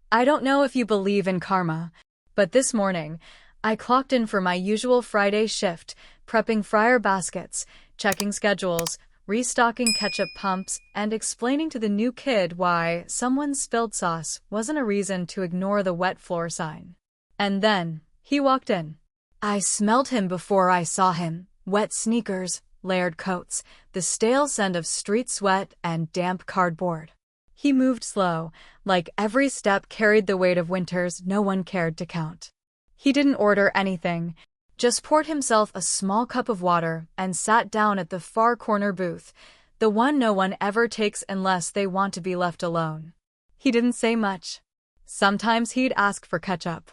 I don't know if you believe in karma, but this morning, I clocked in for my usual Friday shift, prepping fryer baskets, checking schedules, restocking ketchup pumps, and explaining to the new kid why someone's spilled sauce wasn't a reason to ignore the wet floor sign. And then, he walked in. I smelled him before I saw him. Wet sneakers, layered coats, the stale scent of street sweat and damp cardboard. He moved slow, like every step carried the weight of winters no one cared to count. He didn't order anything, just poured himself a small cup of water and sat down at the far corner booth, the one no one ever takes unless they want to be left alone. He didn't say much. Sometimes he'd ask for ketchup.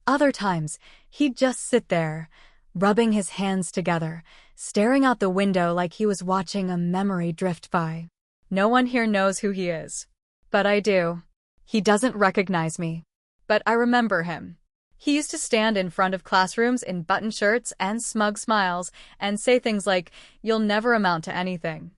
Other times, he'd just sit there, rubbing his hands together, staring out the window like he was watching a memory drift by. No one here knows who he is. But I do. He doesn't recognize me. But I remember him. He used to stand in front of classrooms in button shirts and smug smiles and say things like, "You'll never amount to anything."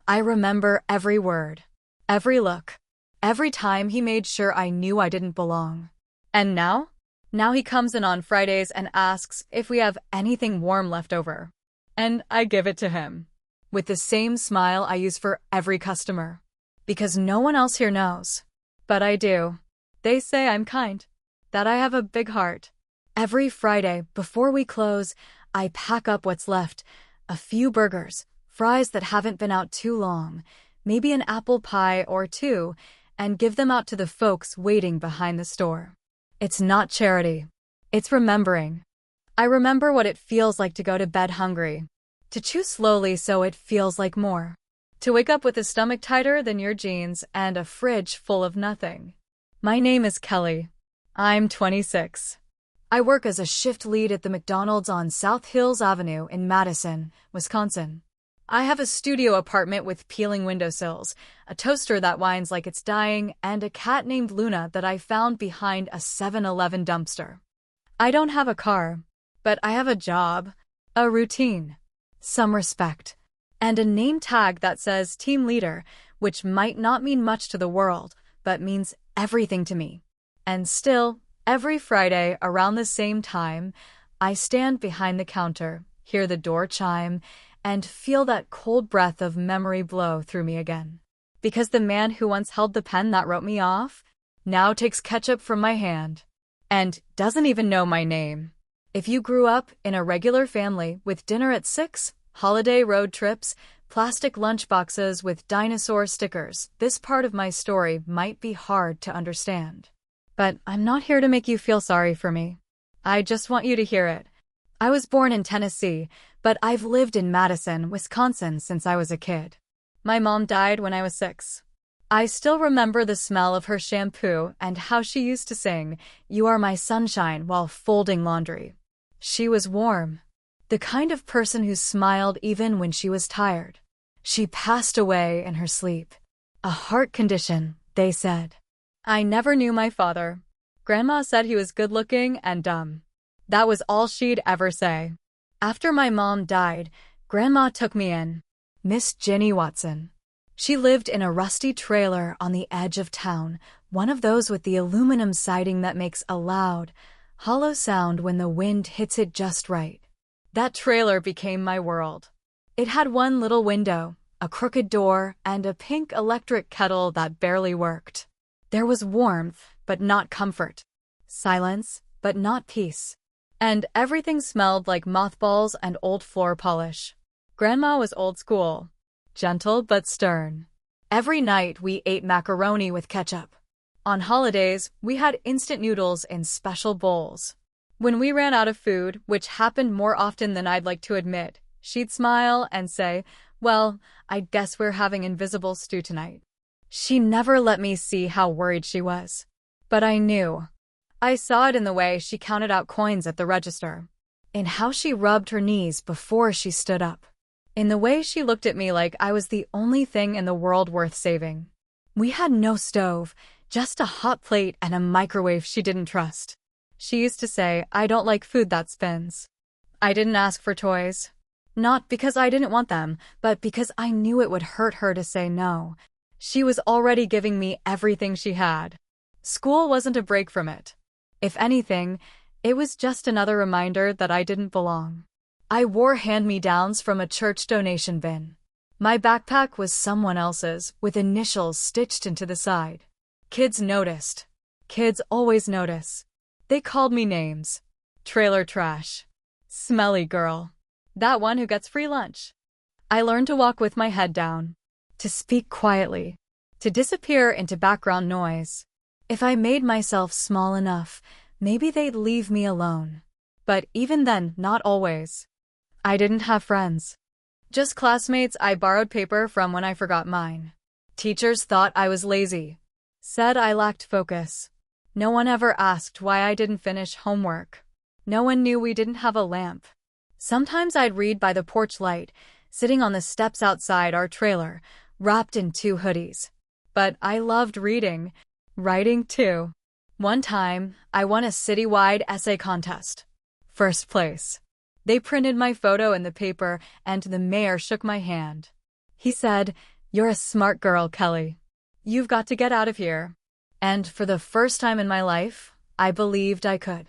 I remember every word, every look, every time he made sure I knew I didn't belong. And now? Now he comes in on Fridays and asks if we have anything warm left over. And I give it to him. With the same smile I use for every customer. Because no one else here knows. But I do. They say I'm kind. That I have a big heart. Every Friday, before we close, I pack up what's left. A few burgers, fries that haven't been out too long, maybe an apple pie or two, and give them out to the folks waiting behind the store. It's not charity. It's remembering. I remember what it feels like to go to bed hungry. To chew slowly so it feels like more. To wake up with a stomach tighter than your jeans and a fridge full of nothing. My name is Kelly. I'm 26. I work as a shift lead at the McDonald's on South Hills Avenue in Madison, Wisconsin. I have a studio apartment with peeling windowsills, a toaster that whines like it's dying, and a cat named Luna that I found behind a 7-Eleven dumpster. I don't have a car, but I have a job, a routine, some respect, and a name tag that says team leader, which might not mean much to the world, but means everything to me. And still, every Friday around the same time, I stand behind the counter, hear the door chime, and feel that cold breath of memory blow through me again. Because the man who once held the pen that wrote me off now takes ketchup from my hand and doesn't even know my name. If you grew up in a regular family with dinner at 6, holiday road trips, plastic lunchboxes with dinosaur stickers, this part of my story might be hard to understand. But I'm not here to make you feel sorry for me. I just want you to hear it. I was born in Tennessee, but I've lived in Madison, Wisconsin since I was a kid. My mom died when I was 6. I still remember the smell of her shampoo and how she used to sing, "You are my sunshine," while folding laundry. She was warm. The kind of person who smiled even when she was tired. She passed away in her sleep. A heart condition, they said. I never knew my father. Grandma said he was good-looking and dumb. That was all she'd ever say. After my mom died, Grandma took me in. Miss Jenny Watson. She lived in a rusty trailer on the edge of town, one of those with the aluminum siding that makes a loud, hollow sound when the wind hits it just right. That trailer became my world. It had one little window, a crooked door, and a pink electric kettle that barely worked. There was warmth, but not comfort. Silence, but not peace. And everything smelled like mothballs and old floor polish. Grandma was old school. Gentle but stern. Every night we ate macaroni with ketchup. On holidays, we had instant noodles in special bowls. When we ran out of food, which happened more often than I'd like to admit, she'd smile and say, "Well, I guess we're having invisible stew tonight." She never let me see how worried she was. But I knew. I saw it in the way she counted out coins at the register. In how she rubbed her knees before she stood up. In the way she looked at me like I was the only thing in the world worth saving. We had no stove, just a hot plate and a microwave she didn't trust. She used to say, "I don't like food that spins." I didn't ask for toys. Not because I didn't want them, but because I knew it would hurt her to say no. She was already giving me everything she had. School wasn't a break from it. If anything, it was just another reminder that I didn't belong. I wore hand-me-downs from a church donation bin. My backpack was someone else's, with initials stitched into the side. Kids noticed. Kids always notice. They called me names. Trailer trash. Smelly girl. That one who gets free lunch. I learned to walk with my head down. To speak quietly. To disappear into background noise. If I made myself small enough, maybe they'd leave me alone. But even then, not always. I didn't have friends. Just classmates I borrowed paper from when I forgot mine. Teachers thought I was lazy. Said I lacked focus. No one ever asked why I didn't finish homework. No one knew we didn't have a lamp. Sometimes I'd read by the porch light, sitting on the steps outside our trailer, wrapped in 2 hoodies. But I loved reading. Writing too. One time, I won a citywide essay contest. First place. They printed my photo in the paper, and the mayor shook my hand. He said, "You're a smart girl, Kelly. You've got to get out of here." And for the first time in my life, I believed I could.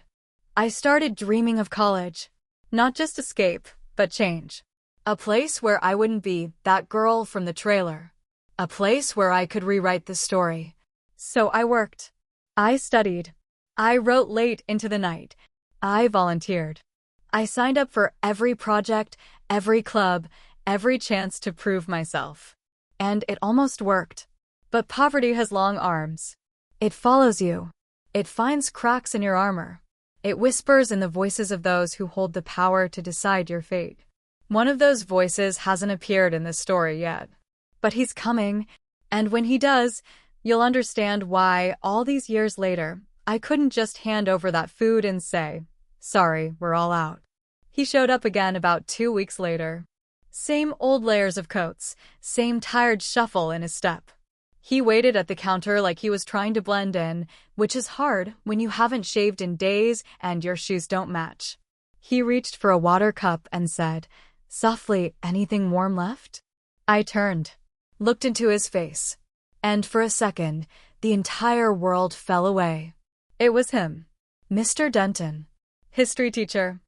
I started dreaming of college. Not just escape, but change. A place where I wouldn't be that girl from the trailer. A place where I could rewrite the story. So I worked. I studied. I wrote late into the night. I volunteered. I signed up for every project, every club, every chance to prove myself. And it almost worked. But poverty has long arms. It follows you. It finds cracks in your armor. It whispers in the voices of those who hold the power to decide your fate. One of those voices hasn't appeared in this story yet. But he's coming, and when he does, you'll understand why, all these years later, I couldn't just hand over that food and say, "Sorry, we're all out." He showed up again about 2 weeks later. Same old layers of coats, same tired shuffle in his step. He waited at the counter like he was trying to blend in, which is hard when you haven't shaved in days and your shoes don't match. He reached for a water cup and said, softly, "Anything warm left?" I turned, looked into his face, and for a second, the entire world fell away. It was him, Mr. Denton, history teacher,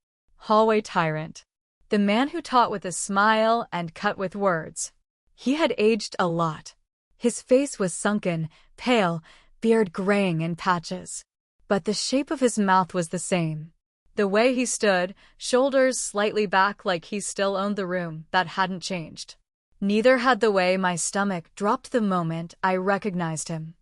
hallway tyrant, the man who taught with a smile and cut with words. He had aged a lot. His face was sunken, pale, beard graying in patches. But the shape of his mouth was the same. The way he stood, shoulders slightly back like he still owned the room, that hadn't changed. Neither had the way my stomach dropped the moment I recognized him.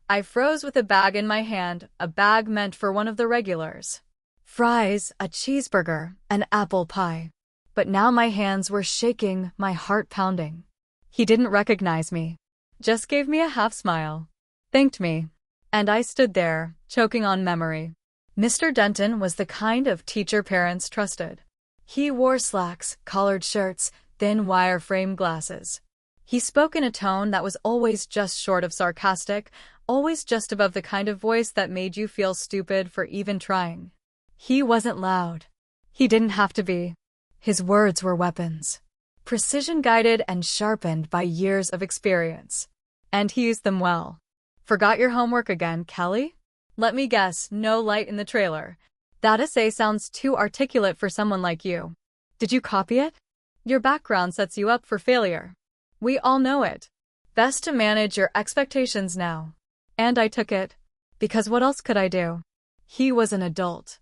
I froze with a bag in my hand, a bag meant for one of the regulars. Fries, a cheeseburger, an apple pie. But now my hands were shaking, my heart pounding. He didn't recognize me. Just gave me a half smile. Thanked me. And I stood there, choking on memory. Mr. Denton was the kind of teacher parents trusted. He wore slacks, collared shirts, thin wire-frame glasses. He spoke in a tone that was always just short of sarcastic, always just above the kind of voice that made you feel stupid for even trying. He wasn't loud. He didn't have to be. His words were weapons. Precision-guided and sharpened by years of experience. And he used them well. Forgot your homework again, Kelly? Let me guess, no light in the trailer. That essay sounds too articulate for someone like you. Did you copy it? Your background sets you up for failure. We all know it. Best to manage your expectations now. And I took it. Because what else could I do? He was an adult.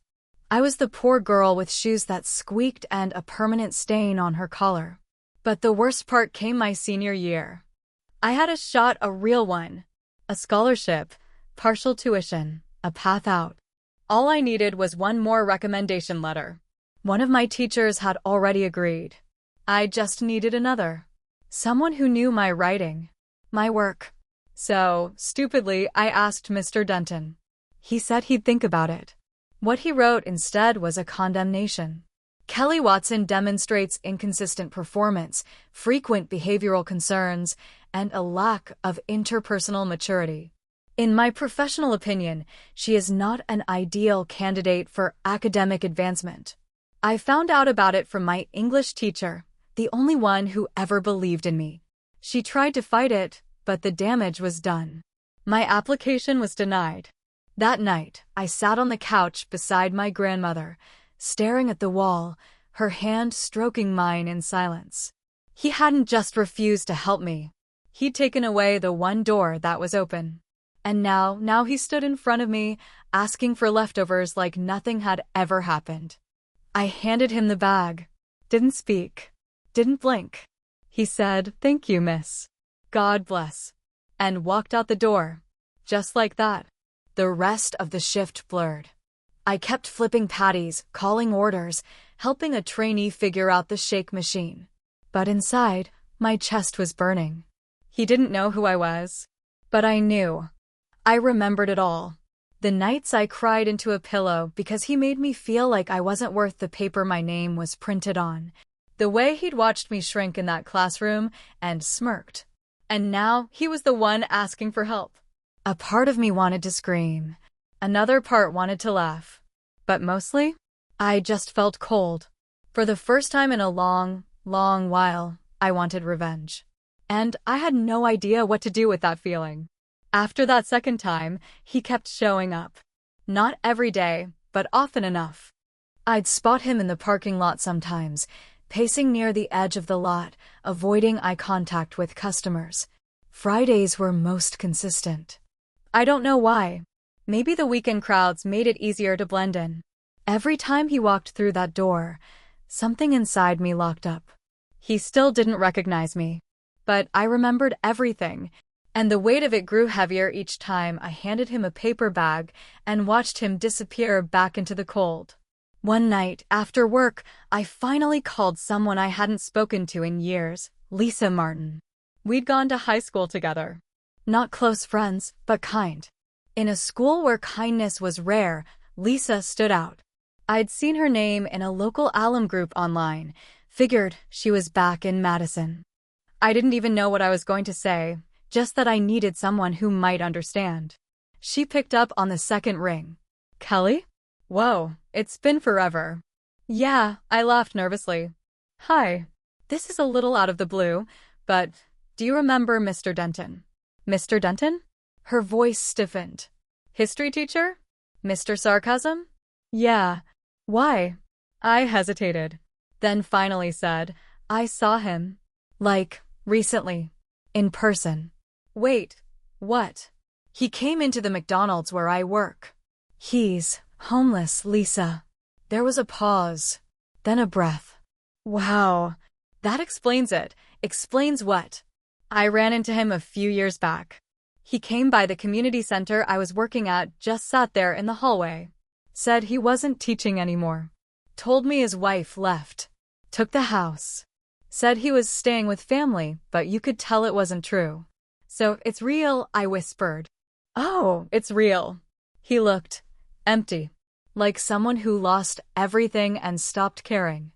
I was the poor girl with shoes that squeaked and a permanent stain on her collar. But the worst part came my senior year. I had a shot, a real one. A scholarship, partial tuition, a path out. All I needed was one more recommendation letter. One of my teachers had already agreed. I just needed another. Someone who knew my writing, my work. So, stupidly, I asked Mr. Denton. He said he'd think about it. What he wrote instead was a condemnation. Kelly Watson demonstrates inconsistent performance, frequent behavioral concerns, and a lack of interpersonal maturity. In my professional opinion, she is not an ideal candidate for academic advancement. I found out about it from my English teacher, the only one who ever believed in me. She tried to fight it, but the damage was done. My application was denied. That night, I sat on the couch beside my grandmother, staring at the wall, her hand stroking mine in silence. He hadn't just refused to help me. He'd taken away the one door that was open. And now he stood in front of me, asking for leftovers like nothing had ever happened. I handed him the bag. Didn't speak. Didn't blink. He said, "Thank you, miss. God bless." And walked out the door. Just like that. The rest of the shift blurred. I kept flipping patties, calling orders, helping a trainee figure out the shake machine. But inside, my chest was burning. He didn't know who I was. But I knew. I remembered it all. The nights I cried into a pillow because he made me feel like I wasn't worth the paper my name was printed on. The way he'd watched me shrink in that classroom and smirked. And now he was the one asking for help. A part of me wanted to scream. Another part wanted to laugh. But mostly, I just felt cold. For the first time in a long while, I wanted revenge. And I had no idea what to do with that feeling. After that second time, he kept showing up. Not every day, but often enough. I'd spot him in the parking lot sometimes, pacing near the edge of the lot, avoiding eye contact with customers. Fridays were most consistent. I don't know why. Maybe the weekend crowds made it easier to blend in. Every time he walked through that door, something inside me locked up. He still didn't recognize me. But I remembered everything, and the weight of it grew heavier each time I handed him a paper bag and watched him disappear back into the cold. One night, after work, I finally called someone I hadn't spoken to in years, Lisa Martin. We'd gone to high school together. Not close friends, but kind. In a school where kindness was rare, Lisa stood out. I'd seen her name in a local alum group online, figured she was back in Madison. I didn't even know what I was going to say, just that I needed someone who might understand. She picked up on the second ring. "Kelly? Whoa, it's been forever." "Yeah," I laughed nervously. "Hi. This is a little out of the blue, but do you remember Mr. Denton?" "Mr. Denton?" Her voice stiffened. "History teacher? Mr. Sarcasm?" "Yeah. Why?" I hesitated, then finally said, "I saw him. Like, recently. In person." "Wait, what?" "He came into the McDonald's where I work." "He's homeless, Lisa." There was a pause, then a breath. Wow. That explains it. Explains what? I ran into him a few years back. He came by the community center I was working at, just sat there in the hallway. Said he wasn't teaching anymore. Told me his wife left. Took the house. Said he was staying with family, but you could tell it wasn't true. "So, it's real," I whispered. "Oh, it's real." He looked empty, like someone who lost everything and stopped caring.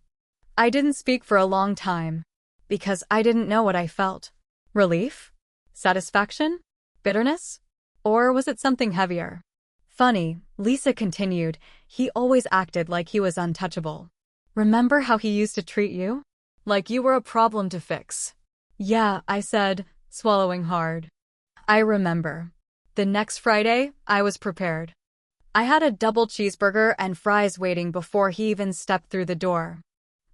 I didn't speak for a long time, because I didn't know what I felt. Relief? Satisfaction? Bitterness? Or was it something heavier? "Funny," Lisa continued, "he always acted like he was untouchable. Remember how he used to treat you? Like you were a problem to fix." "Yeah," I said, swallowing hard. "I remember." The next Friday, I was prepared. I had a double cheeseburger and fries waiting before he even stepped through the door.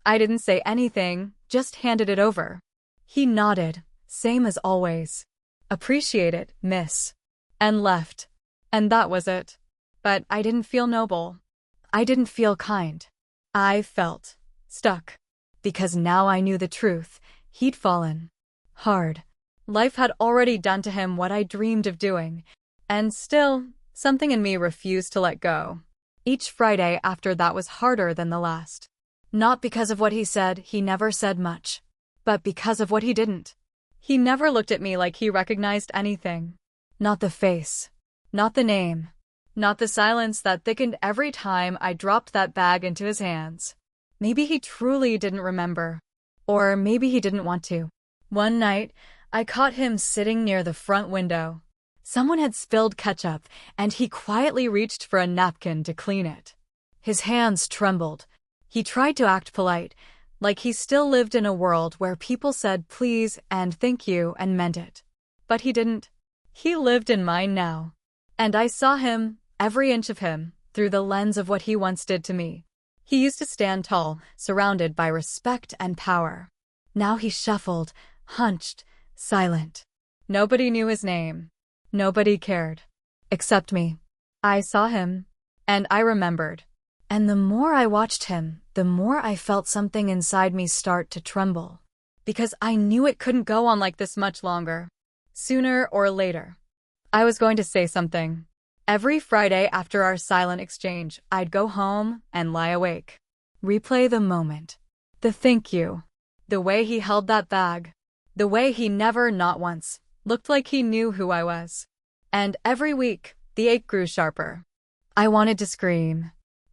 I didn't say anything, just handed it over. He nodded, same as always. "Appreciate it, miss." And left. And that was it. But I didn't feel noble. I didn't feel kind. I felt stuck. Because now I knew the truth. He'd fallen hard. Life had already done to him what I dreamed of doing. And still, something in me refused to let go. Each Friday after that was harder than the last. Not because of what he said, he never said much. But because of what he didn't. He never looked at me like he recognized anything. Not the face. Not the name. Not the silence that thickened every time I dropped that bag into his hands. Maybe he truly didn't remember. Or maybe he didn't want to. One night, I caught him sitting near the front window. Someone had spilled ketchup, and he quietly reached for a napkin to clean it. His hands trembled. He tried to act polite, like he still lived in a world where people said please and thank you and meant it. But he didn't. He lived in mine now. And I saw him, every inch of him, through the lens of what he once did to me. He used to stand tall, surrounded by respect and power. Now he shuffled, hunched, silent. Nobody knew his name. Nobody cared. Except me. I saw him. And I remembered. And the more I watched him, the more I felt something inside me start to tremble. Because I knew it couldn't go on like this much longer. Sooner or later. I was going to say something. Every Friday after our silent exchange, I'd go home and lie awake. Replay the moment. The thank you. The way he held that bag. The way he never, not once, looked like he knew who I was. And every week, the ache grew sharper. I wanted to scream.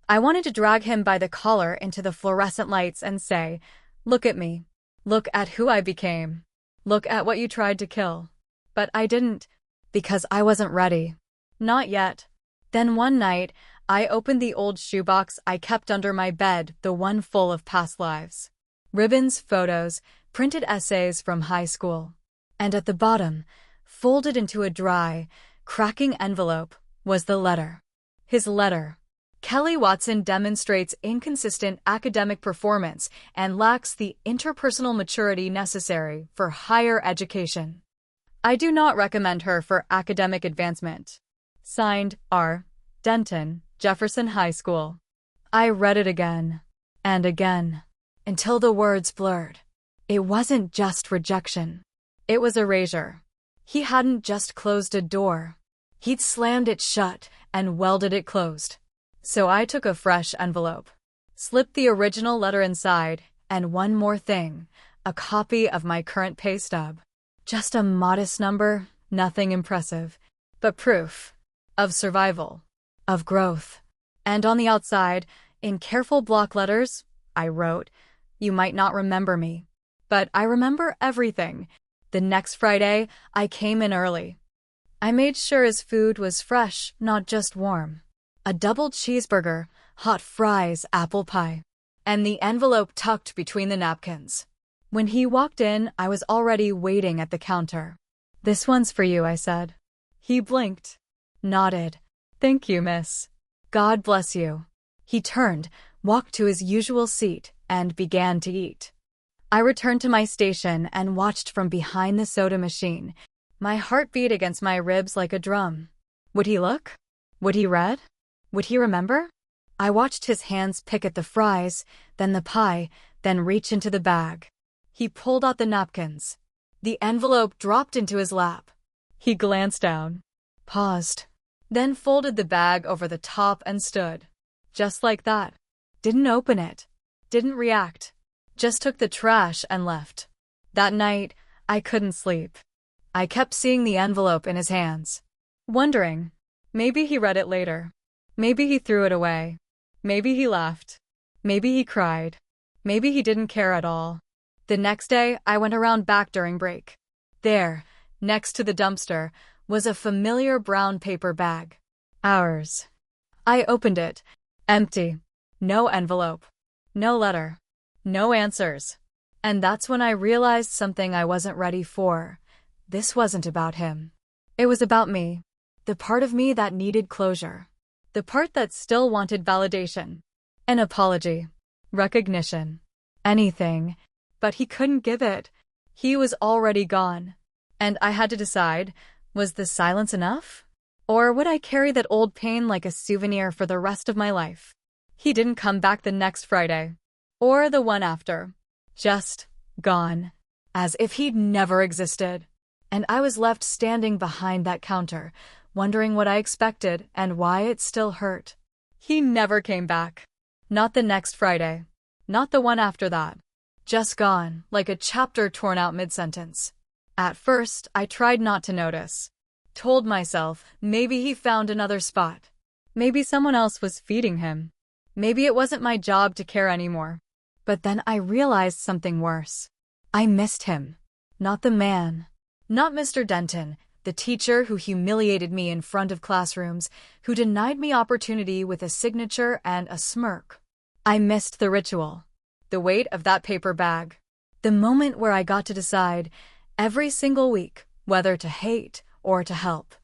I wanted to drag him by the collar into the fluorescent lights and say, "Look at me. Look at who I became. Look at what you tried to kill." But I didn't, because I wasn't ready. Not yet. Then one night, I opened the old shoebox I kept under my bed, the one full of past lives. Ribbons, photos, printed essays from high school. And at the bottom, folded into a dry, cracking envelope, was the letter. His letter. Kelly Watson demonstrates inconsistent academic performance and lacks the interpersonal maturity necessary for higher education. I do not recommend her for academic advancement. Signed, R. Denton, Jefferson High School. I read it again and again until the words blurred. It wasn't just rejection. It was erasure. He hadn't just closed a door. He'd slammed it shut and welded it closed. So I took a fresh envelope, slipped the original letter inside, and one more thing, a copy of my current pay stub. Just a modest number, nothing impressive, but proof. Of survival. Of growth. And on the outside, in careful block letters, I wrote, "You might not remember me, but I remember everything." The next Friday, I came in early. I made sure his food was fresh, not just warm. A double cheeseburger, hot fries, apple pie, and the envelope tucked between the napkins. When he walked in, I was already waiting at the counter. "This one's for you," I said. He blinked. Nodded. "Thank you, miss. God bless you." He turned, walked to his usual seat, and began to eat. I returned to my station and watched from behind the soda machine. My heart beat against my ribs like a drum. Would he look? Would he read? Would he remember? I watched his hands pick at the fries, then the pie, then reach into the bag. He pulled out the napkins. The envelope dropped into his lap. He glanced down, paused, then folded the bag over the top and stood. Just like that. Didn't open it. Didn't react. Just took the trash and left. That night, I couldn't sleep. I kept seeing the envelope in his hands. Wondering, maybe he read it later. Maybe he threw it away. Maybe he laughed. Maybe he cried. Maybe he didn't care at all. The next day, I went around back during break. There, next to the dumpster, was a familiar brown paper bag. Ours. I opened it. Empty. No envelope. No letter. No answers. And that's when I realized something I wasn't ready for. This wasn't about him. It was about me. The part of me that needed closure. The part that still wanted validation. An apology. Recognition. Anything. But he couldn't give it. He was already gone. And I had to decide, was the silence enough? Or would I carry that old pain like a souvenir for the rest of my life? He didn't come back the next Friday. Or the one after. Just gone. As if he'd never existed. And I was left standing behind that counter, wondering what I expected and why it still hurt. He never came back. Not the next Friday. Not the one after that. Just gone, like a chapter torn out mid-sentence. At first, I tried not to notice. Told myself, maybe he found another spot. Maybe someone else was feeding him. Maybe it wasn't my job to care anymore. But then I realized something worse. I missed him. Not the man. Not Mr. Denton, the teacher who humiliated me in front of classrooms, who denied me opportunity with a signature and a smirk. I missed the ritual. The weight of that paper bag. The moment where I got to decide, every single week, whether to hate or to help.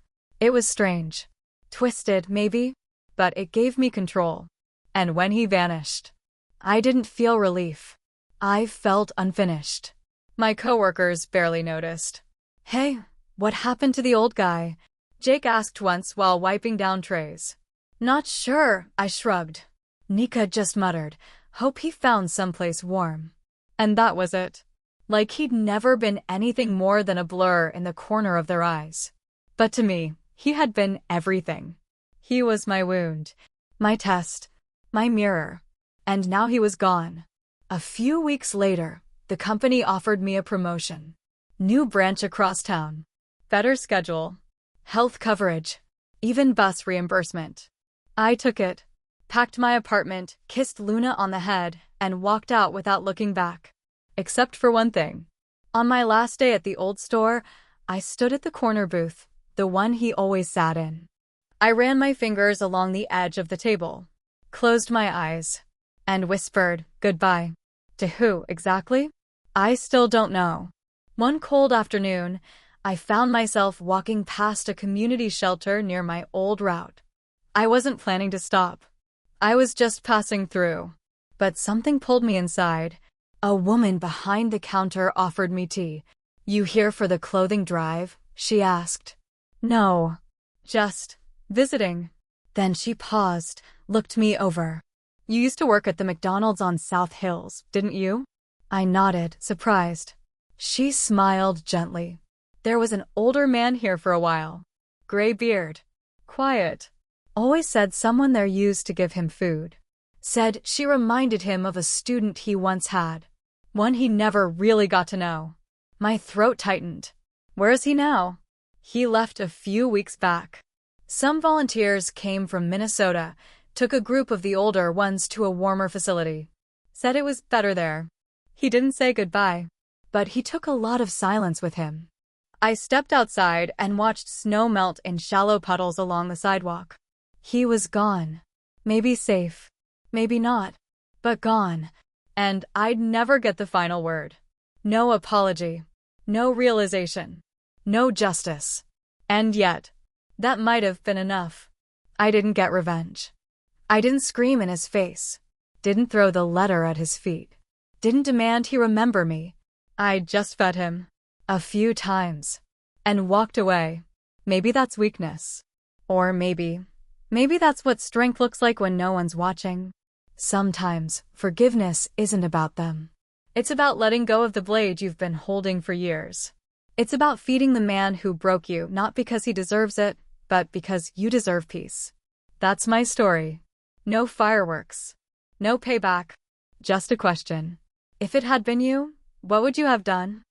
It was strange. Twisted, maybe, but it gave me control. And when he vanished, I didn't feel relief. I felt unfinished. My coworkers barely noticed. "Hey, what happened to the old guy?" Jake asked once while wiping down trays. "Not sure," I shrugged. Nika just muttered, "Hope he found someplace warm." And that was it. Like he'd never been anything more than a blur in the corner of their eyes. But to me, he had been everything. He was my wound, my test, my mirror. And now he was gone. A few weeks later, the company offered me a promotion. New branch across town. Better schedule. Health coverage. Even bus reimbursement. I took it, packed my apartment, kissed Luna on the head, and walked out without looking back. Except for one thing. On my last day at the old store, I stood at the corner booth, the one he always sat in. I ran my fingers along the edge of the table, closed my eyes, and whispered, "Goodbye." To who, exactly? I still don't know. One cold afternoon, I found myself walking past a community shelter near my old route. I wasn't planning to stop. I was just passing through. But something pulled me inside. A woman behind the counter offered me tea. "You here for the clothing drive?" she asked. "No. Just visiting." Then she paused, looked me over. "You used to work at the McDonald's on South Hills, didn't you?" I nodded, surprised. She smiled gently. "There was an older man here for a while. Gray beard. Quiet. Always said someone there used to give him food. Said she reminded him of a student he once had. One he never really got to know." My throat tightened. "Where is he now?" "He left a few weeks back. Some volunteers came from Minnesota, took a group of the older ones to a warmer facility. Said it was better there. He didn't say goodbye, but he took a lot of silence with him." I stepped outside and watched snow melt in shallow puddles along the sidewalk. He was gone. Maybe safe. Maybe not. But gone. And I'd never get the final word. No apology. No realization. No justice. And yet, that might have been enough. I didn't get revenge. I didn't scream in his face. Didn't throw the letter at his feet. Didn't demand he remember me. I just fed him. A few times. And walked away. Maybe that's weakness. Or maybe that's what strength looks like when no one's watching. Sometimes, forgiveness isn't about them. It's about letting go of the blade you've been holding for years. It's about feeding the man who broke you, not because he deserves it, but because you deserve peace. That's my story. No fireworks. No payback. Just a question. If it had been you, what would you have done?